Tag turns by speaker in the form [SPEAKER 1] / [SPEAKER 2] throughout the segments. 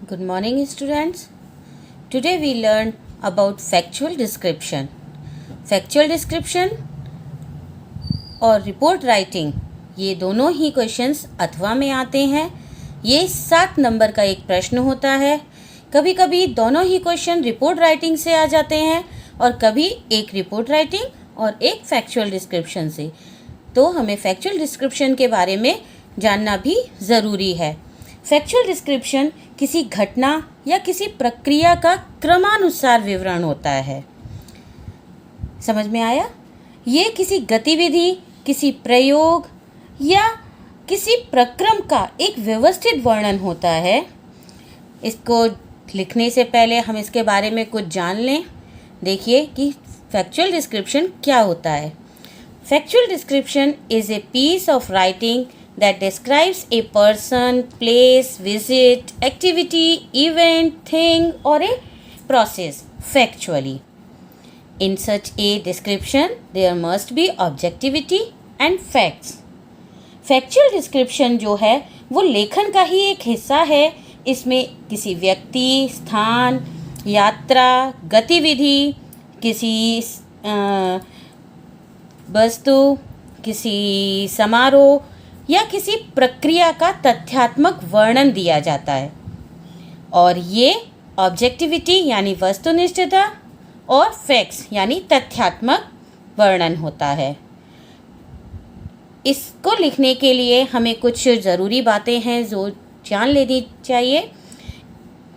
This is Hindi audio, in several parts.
[SPEAKER 1] Good morning, students. Today we learn about factual description. Factual description और रिपोर्ट राइटिंग ये दोनों ही क्वेश्चंस अथवा में आते हैं। ये 7 नंबर का एक प्रश्न होता है। कभी कभी दोनों ही क्वेश्चन रिपोर्ट राइटिंग से आ जाते हैं और कभी एक रिपोर्ट राइटिंग और एक फैक्चुअल डिस्क्रिप्शन से। तो हमें फैक्चुअल डिस्क्रिप्शन के बारे में जानना भी ज़रूरी है। फैक्चुअल डिस्क्रिप्शन किसी घटना या किसी प्रक्रिया का क्रमानुसार विवरण होता है। समझ में आया? ये किसी गतिविधि, किसी प्रयोग या किसी प्रक्रम का एक व्यवस्थित वर्णन होता है। इसको लिखने से पहले हम इसके बारे में कुछ जान लें। देखिए कि फैक्चुअल डिस्क्रिप्शन क्या होता है। Factual description is a piece of writing that describes a person, place, visit, activity, event, thing or a process factually. In such a description, there must be objectivity and facts. Factual description जो है वो लेखन का ही एक हिस्सा है। इसमें किसी व्यक्ति, स्थान, यात्रा, गतिविधि, किसी वस्तु, किसी समारोह या किसी प्रक्रिया का तथ्यात्मक वर्णन दिया जाता है और ये ऑब्जेक्टिविटी यानी वस्तुनिष्ठता और फैक्ट्स यानी तथ्यात्मक वर्णन होता है। इसको लिखने के लिए हमें कुछ ज़रूरी बातें हैं जो जान लेनी चाहिए।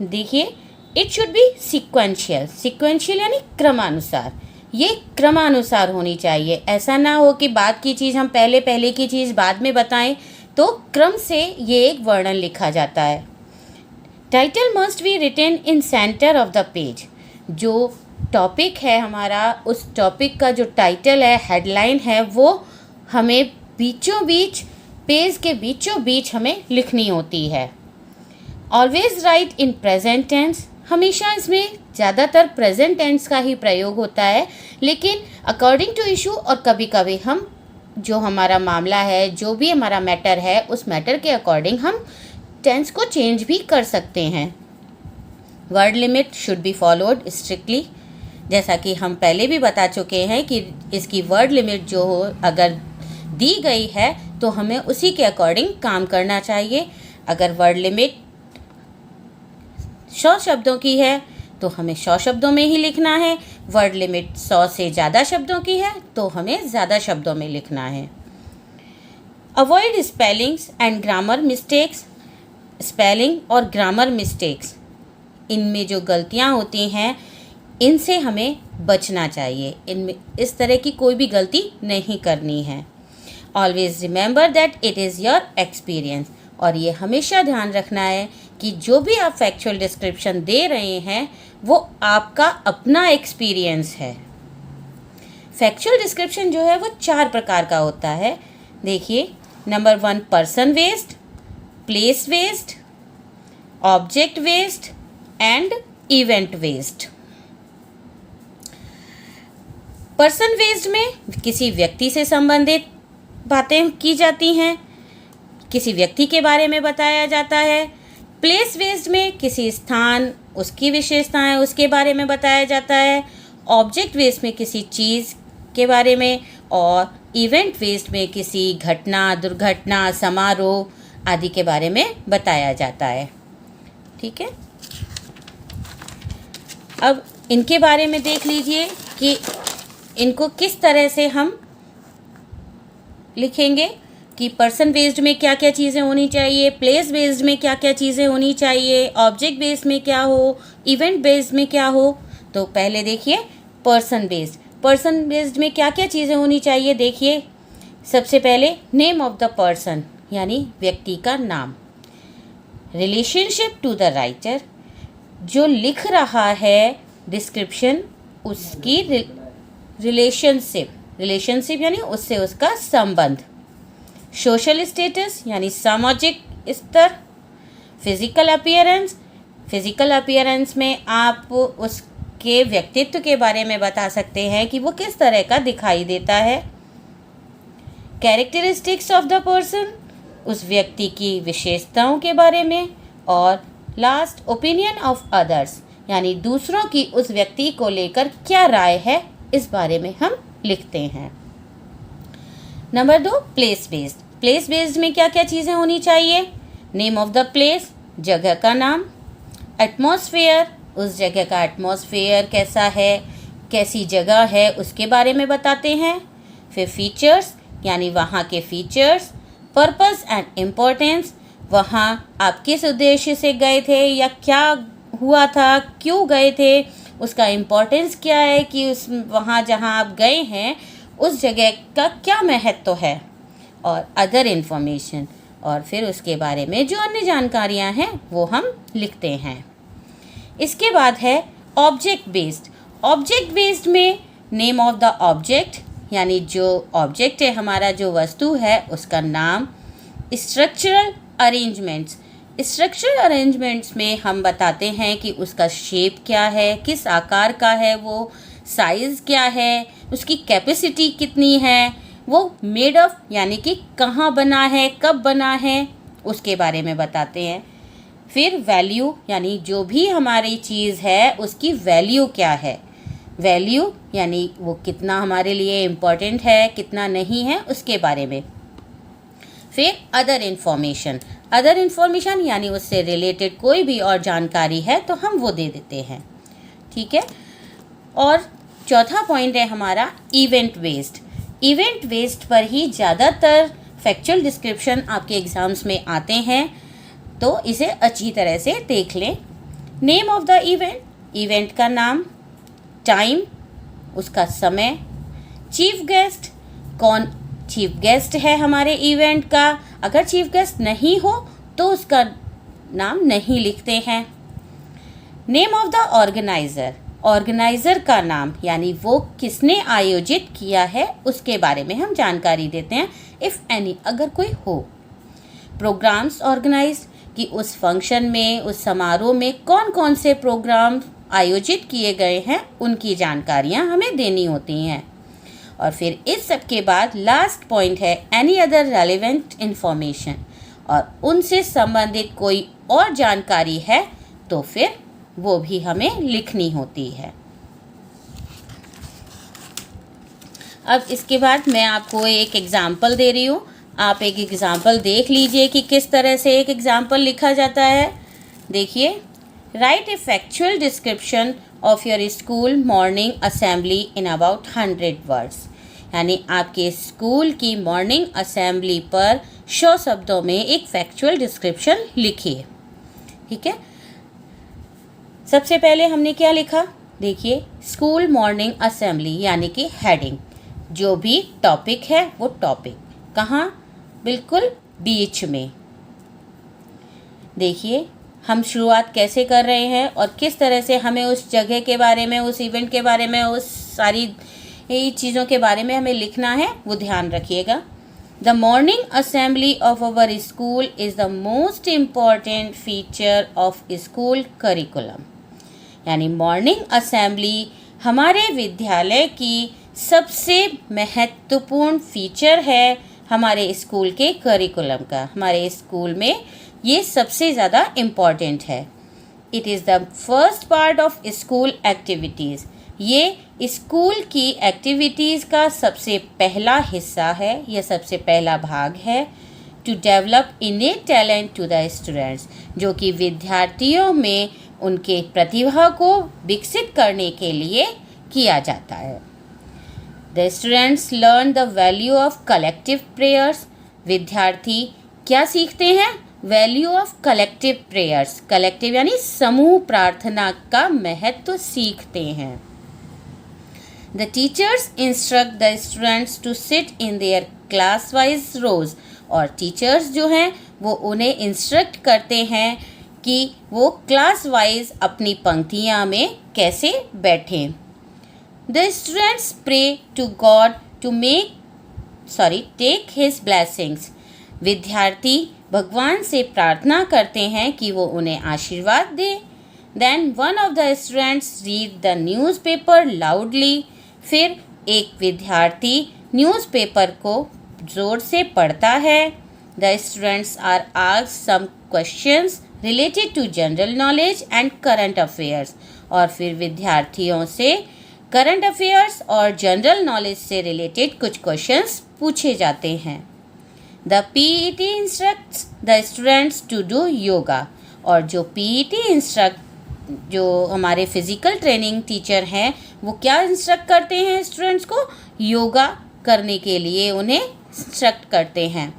[SPEAKER 1] देखिए, इट शुड बी सिक्वेंशियल यानी क्रमानुसार। ये क्रमानुसार होनी चाहिए। ऐसा ना हो कि बाद की चीज़ हम पहले की चीज़ बाद में बताएं, तो क्रम से ये एक वर्णन लिखा जाता है। Title must be written in centre of the page. जो टॉपिक है हमारा, उस टॉपिक का जो टाइटल है, हेडलाइन है, वो हमें बीचों बीच, पेज के बीचों बीच हमें लिखनी होती है। Always write in present tense. हमेशा इसमें ज़्यादातर प्रेजेंट टेंस का ही प्रयोग होता है, लेकिन अकॉर्डिंग टू इशू और कभी कभी हम जो हमारा मामला है, जो भी हमारा मैटर है, उस मैटर के अकॉर्डिंग हम टेंस को चेंज भी कर सकते हैं। Word limit should be followed strictly. जैसा कि हम पहले भी बता चुके हैं कि इसकी वर्ड लिमिट जो हो अगर दी गई है तो हमें उसी के अकॉर्डिंग काम करना चाहिए। अगर वर्ड लिमिट 100 शब्दों की है तो हमें 100 शब्दों में ही लिखना है। वर्ड लिमिट 100 से ज़्यादा शब्दों की है तो हमें ज़्यादा शब्दों में लिखना है। Avoid spellings and grammar mistakes. Spelling और ग्रामर मिस्टेक्स, इनमें जो गलतियाँ होती हैं इनसे हमें बचना चाहिए। इनमें इस तरह की कोई भी गलती नहीं करनी है। Always remember that it is your experience. और ये हमेशा ध्यान रखना है कि जो भी आप फैक्चुअल डिस्क्रिप्शन दे रहे हैं वो आपका अपना एक्सपीरियंस है। फैक्चुअल डिस्क्रिप्शन जो है वो 4 प्रकार का होता है। देखिए, number 1 person based, place based, object based and event based. Person based में किसी व्यक्ति से संबंधित बातें की जाती हैं, किसी व्यक्ति के बारे में बताया जाता है। प्लेस बेस्ड में किसी स्थान, उसकी विशेषताएं, उसके बारे में बताया जाता है। ऑब्जेक्ट बेस्ड में किसी चीज़ के बारे में और इवेंट बेस्ड में किसी घटना, दुर्घटना, समारोह आदि के बारे में बताया जाता है। ठीक है, अब इनके बारे में देख लीजिए कि इनको किस तरह से हम लिखेंगे कि पर्सन बेस्ड में क्या क्या चीज़ें होनी चाहिए, प्लेस बेस्ड में क्या क्या चीज़ें होनी चाहिए, ऑब्जेक्ट बेस्ड में क्या हो, इवेंट बेस्ड में क्या हो। तो पहले देखिए पर्सन बेस्ड। पर्सन बेस्ड में क्या क्या चीज़ें होनी चाहिए। देखिए, सबसे पहले नेम ऑफ द पर्सन यानी व्यक्ति का नाम। रिलेशनशिप टू द राइटर, जो लिख रहा है डिस्क्रिप्शन उसकी रिलेशनशिप यानी उससे उसका संबंध। सोशल स्टेटस यानी सामाजिक स्तर। फिजिकल अपीयरेंस में आप उसके व्यक्तित्व के बारे में बता सकते हैं कि वो किस तरह का दिखाई देता है। कैरेक्टरिस्टिक्स ऑफ द पर्सन, उस व्यक्ति की विशेषताओं के बारे में। और लास्ट, ओपिनियन ऑफ अदर्स, यानी दूसरों की उस व्यक्ति को लेकर क्या राय है, इस बारे में हम लिखते हैं। Number 2, place based. Place based में क्या क्या चीज़ें होनी चाहिए? नेम ऑफ द प्लेस, जगह का नाम। एटमॉस्फेयर, उस जगह का एटमॉस्फेयर कैसा है, कैसी जगह है, उसके बारे में बताते हैं। फिर फीचर्स, यानी वहाँ के फीचर्स। पर्पस एंड इम्पोर्टेंस, वहाँ आप किस उद्देश्य से गए थे या क्या हुआ था, क्यों गए थे, उसका इम्पोर्टेंस क्या है कि उस वहाँ जहाँ आप गए हैं उस जगह का क्या महत्व है। और अदर इन्फॉर्मेशन, और फिर उसके बारे में जो अन्य जानकारियाँ हैं वो हम लिखते हैं। इसके बाद है ऑब्जेक्ट बेस्ड। ऑब्जेक्ट बेस्ड में नेम ऑफ द ऑब्जेक्ट, यानी जो ऑब्जेक्ट है हमारा, जो वस्तु है, उसका नाम। स्ट्रक्चरल अरेंजमेंट्स, स्ट्रक्चरल अरेंजमेंट्स में हम बताते हैं कि उसका शेप क्या है, किस आकार का है वो, साइज़ क्या है, उसकी कैपेसिटी कितनी है, वो मेड ऑफ यानी कि कहाँ बना है, कब बना है, उसके बारे में बताते हैं। फिर वैल्यू, यानी जो भी हमारी चीज़ है उसकी वैल्यू क्या है। वैल्यू यानी वो कितना हमारे लिए इम्पोर्टेंट है, कितना नहीं है, उसके बारे में। फिर अदर इन्फॉर्मेशन, अदर इन्फॉर्मेशन यानी उससे रिलेटेड कोई भी और जानकारी है तो हम वो दे देते हैं। ठीक है। और चौथा पॉइंट है हमारा इवेंट बेस्ड। इवेंट बेस्ड पर ही ज़्यादातर फैक्चुअल डिस्क्रिप्शन आपके एग्ज़ाम्स में आते हैं, तो इसे अच्छी तरह से देख लें। Name of the event, event का नाम। टाइम, उसका समय। चीफ गेस्ट, कौन चीफ गेस्ट है हमारे इवेंट का, अगर चीफ गेस्ट नहीं हो तो उसका नाम नहीं लिखते हैं। Name of the organiser, organiser का नाम, यानी वो किसने आयोजित किया है उसके बारे में हम जानकारी देते हैं, इफ़ एनी, अगर कोई हो। प्रोग्राम्स ऑर्गेनाइज, कि उस फंक्शन में, उस समारोह में कौन कौन से प्रोग्राम आयोजित किए गए हैं उनकी जानकारियाँ हमें देनी होती हैं। और फिर इस सब के बाद लास्ट पॉइंट है एनी अदर रेलिवेंट इन्फॉर्मेशन, और उनसे संबंधित कोई और जानकारी है तो फिर वो भी हमें लिखनी होती है। अब इसके बाद मैं आपको एक एग्ज़ाम्पल दे रही हूँ, आप एक एग्ज़ाम्पल देख लीजिए कि किस तरह से एक एग्ज़ाम्पल लिखा जाता है। देखिए, right a factual description of your school morning assembly in about 100 words, यानी आपके स्कूल की मॉर्निंग असेंबली पर 100 शब्दों में एक फैक्चुअल डिस्क्रिप्शन लिखिए। ठीक है। सबसे पहले हमने क्या लिखा, देखिए, स्कूल मॉर्निंग असेंबली, यानी कि हेडिंग, जो भी टॉपिक है वो टॉपिक कहाँ, बिल्कुल बीच में। देखिए हम शुरुआत कैसे कर रहे हैं और किस तरह से हमें उस जगह के बारे में, उस इवेंट के बारे में, उस सारी चीज़ों के बारे में हमें लिखना है, वो ध्यान रखिएगा। The morning assembly of our school is the most important feature of school curriculum, यानी मॉर्निंग असेंबली हमारे विद्यालय की सबसे महत्वपूर्ण फीचर है हमारे स्कूल के करिकुलम का। हमारे स्कूल में ये सबसे ज़्यादा इम्पॉर्टेंट है। It is the first part of school activities, ये स्कूल की एक्टिविटीज़ का सबसे पहला हिस्सा है, यह सबसे पहला भाग है। To develop innate talent to the students, जो कि विद्यार्थियों में उनके प्रतिभा को विकसित करने के लिए किया जाता है। The students learn the value of collective prayers, विद्यार्थी क्या सीखते हैं, value of collective prayers, collective यानी समूह प्रार्थना का महत्व सीखते हैं। The teachers instruct the students to sit in their class wise rows, और टीचर्स जो हैं वो उन्हें इंस्ट्रक्ट करते हैं कि वो क्लास वाइज अपनी पंक्तियाँ में कैसे बैठें। The students pray to God to take his blessings, विद्यार्थी भगवान से प्रार्थना करते हैं कि वो उन्हें आशीर्वाद दे। Then one of the students read the newspaper loudly, फिर एक विद्यार्थी न्यूज़पेपर को ज़ोर से पढ़ता है। The students are asked some questions related to general knowledge and current affairs. और फिर विद्यार्थियों से करंट अफेयर्स और जनरल नॉलेज से रिलेटेड कुछ क्वेश्चंस पूछे जाते हैं। The PET instructs the students to do yoga. और जो पीईटी जो हमारे फिज़िकल ट्रेनिंग टीचर हैं वो क्या इंस्ट्रक्ट करते हैं स्टूडेंट्स को? योगा करने के लिए उन्हें इंस्ट्रक्ट करते हैं।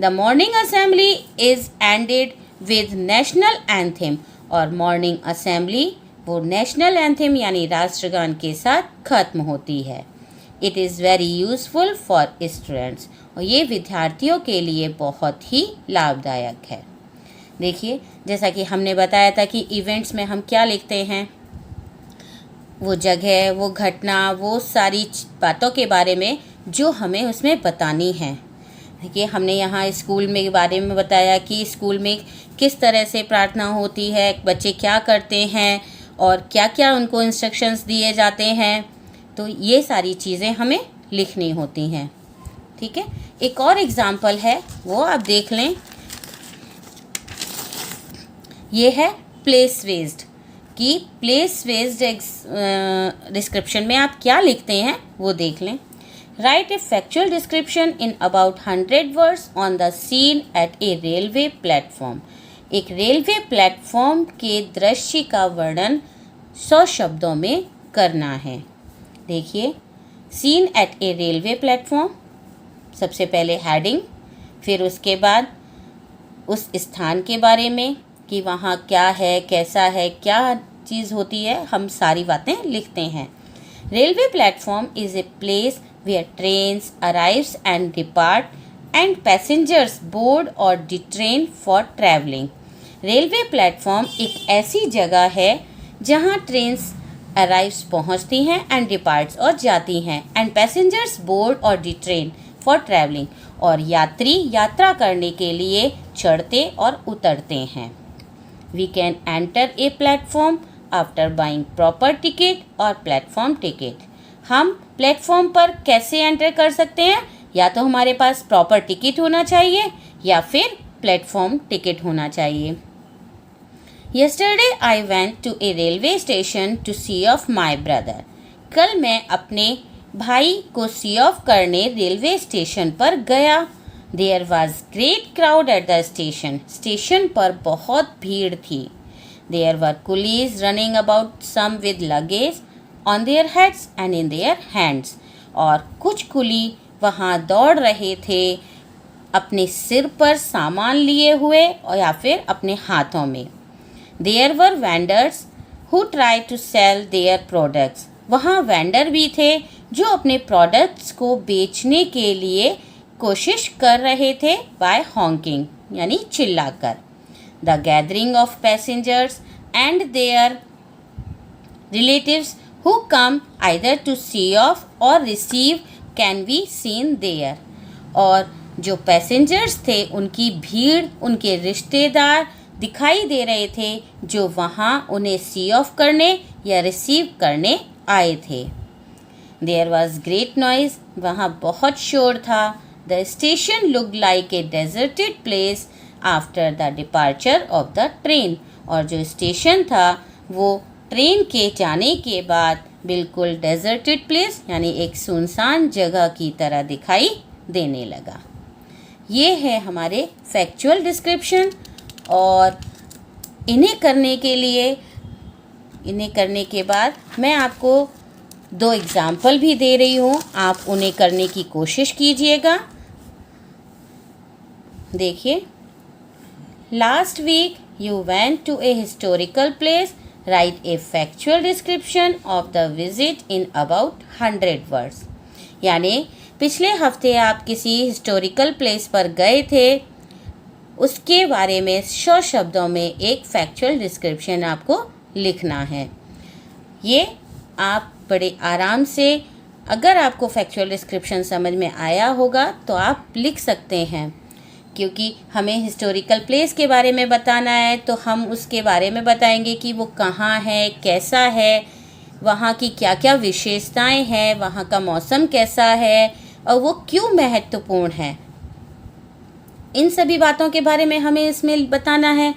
[SPEAKER 1] The morning assembly is ended with national anthem. और मॉर्निंग असेंबली वो नेशनल एंथम यानी राष्ट्रगान के साथ ख़त्म होती है। It is very useful for students. और ये विद्यार्थियों के लिए बहुत ही लाभदायक है। देखिए, जैसा कि हमने बताया था कि इवेंट्स में हम क्या लिखते हैं, वो जगह, वो घटना, वो सारी बातों के बारे में जो हमें उसमें बतानी है। देखिए, हमने यहाँ स्कूल में के बारे में बताया कि स्कूल में किस तरह से प्रार्थना होती है, बच्चे क्या करते हैं और क्या क्या उनको इंस्ट्रक्शंस दिए जाते हैं। तो ये सारी चीज़ें हमें लिखनी होती हैं। ठीक है, एक और एग्ज़ाम्पल है, वो आप देख लें। ये है प्लेस वेस्ड कि प्लेस वेस्ड डिस्क्रिप्शन में आप क्या लिखते हैं वो देख लें। Write a factual description in about 100 words on the scene at a railway platform. एक रेलवे प्लेटफॉर्म के दृश्य का वर्णन 100 शब्दों में करना है। देखिए, scene at a railway platform, सबसे पहले हेडिंग, फिर उसके बाद उस स्थान के बारे में कि वहाँ क्या है, कैसा है, क्या चीज़ होती है, हम सारी बातें लिखते हैं। Railway platform is a place where trains arrives and depart and passengers board or detrain for travelling. Railway platform एक ऐसी जगह है जहाँ ट्रेन्स अराइव्स पहुँचती हैं एंड डिपार्ट्स और जाती हैं, and passengers board or detrain for travelling, और यात्री यात्रा करने के लिए चढ़ते और उतरते हैं। We can enter a platform after buying proper ticket और प्लेटफॉर्म टिकट। हम प्लेटफॉर्म पर कैसे एंटर कर सकते हैं? या तो हमारे पास प्रॉपर टिकट होना चाहिए या फिर प्लेटफॉर्म टिकट होना चाहिए। Yesterday I went to a railway station to see off my brother। कल मैं अपने भाई को सी ऑफ करने रेलवे स्टेशन पर गया। There was great crowd at the station। Station पर बहुत भीड़ थी। There were coolies running about, some with luggage on their heads and in their hands। और कुछ कुली वहाँ दौड़ रहे थे अपने सिर पर सामान लिए हुए और या फिर अपने हाथों में। There were vendors who tried to sell their products। वहाँ वेंडर भी थे जो अपने प्रोडक्ट्स को बेचने के लिए कोशिश कर रहे थे बाय हॉन्किंग यानी चिल्लाकर। The gathering of passengers and their relatives who come either to see off or receive can be seen there. और जो पैसेंजर्स थे उनकी भीड़, उनके रिश्तेदार दिखाई दे रहे थे जो वहाँ उन्हें सी ऑफ करने या रिसीव करने आए थे। There was great noise. वहाँ बहुत शोर था। The station looked like a deserted place after the departure of the train। और जो स्टेशन था वो ट्रेन के जाने के बाद बिल्कुल डेजर्टेड प्लेस यानी एक सुनसान जगह की तरह दिखाई देने लगा। ये है हमारे फैक्चुअल डिस्क्रिप्शन। और इन्हें करने के बाद मैं आपको 2 एग्ज़ाम्पल भी दे रही हूँ, आप उन्हें करने की कोशिश कीजिएगा। देखिए, last week you went to a historical place, write a factual description of the visit in about 100 words. यानी पिछले हफ्ते आप किसी हिस्टोरिकल प्लेस पर गए थे, उसके बारे में 100 शब्दों में एक फैक्चुअल डिस्क्रिप्शन आपको लिखना है। ये आप बड़े आराम से, अगर आपको फैक्चुअल डिस्क्रिप्शन समझ में आया होगा तो आप लिख सकते हैं, क्योंकि हमें हिस्टोरिकल प्लेस के बारे में बताना है तो हम उसके बारे में बताएंगे कि वो कहाँ है, कैसा है, वहाँ की क्या क्या विशेषताएं हैं, वहाँ का मौसम कैसा है और वो क्यों महत्वपूर्ण है। इन सभी बातों के बारे में हमें इसमें बताना है।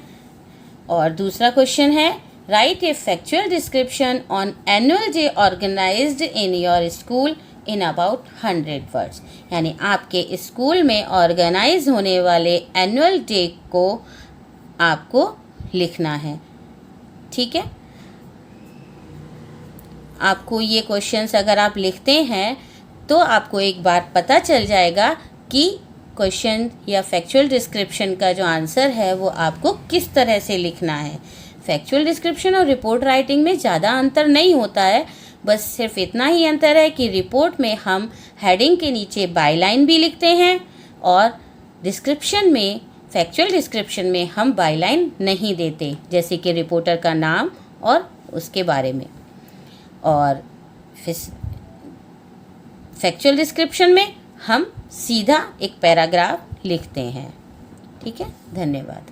[SPEAKER 1] और दूसरा क्वेश्चन है write a factual description on annual day organised in your school in about 100 words. यानी आपके स्कूल में ऑर्गेनाइज होने वाले एनुअल डे को आपको लिखना है। ठीक है, आपको ये क्वेश्चंस अगर आप लिखते हैं तो आपको एक बात पता चल जाएगा कि क्वेश्चन या फैक्चुअल डिस्क्रिप्शन का जो आंसर है वो आपको किस तरह से लिखना है। फैक्चुअल डिस्क्रिप्शन और रिपोर्ट राइटिंग में ज़्यादा अंतर नहीं होता है, बस सिर्फ इतना ही अंतर है कि रिपोर्ट में हम हेडिंग के नीचे बाय लाइन भी लिखते हैं और डिस्क्रिप्शन में, फैक्चुअल डिस्क्रिप्शन में हम बाय लाइन नहीं देते, जैसे कि रिपोर्टर का नाम और उसके बारे में। और फिर फैक्चुअल डिस्क्रिप्शन में हम सीधा एक पैराग्राफ लिखते हैं। ठीक है, धन्यवाद।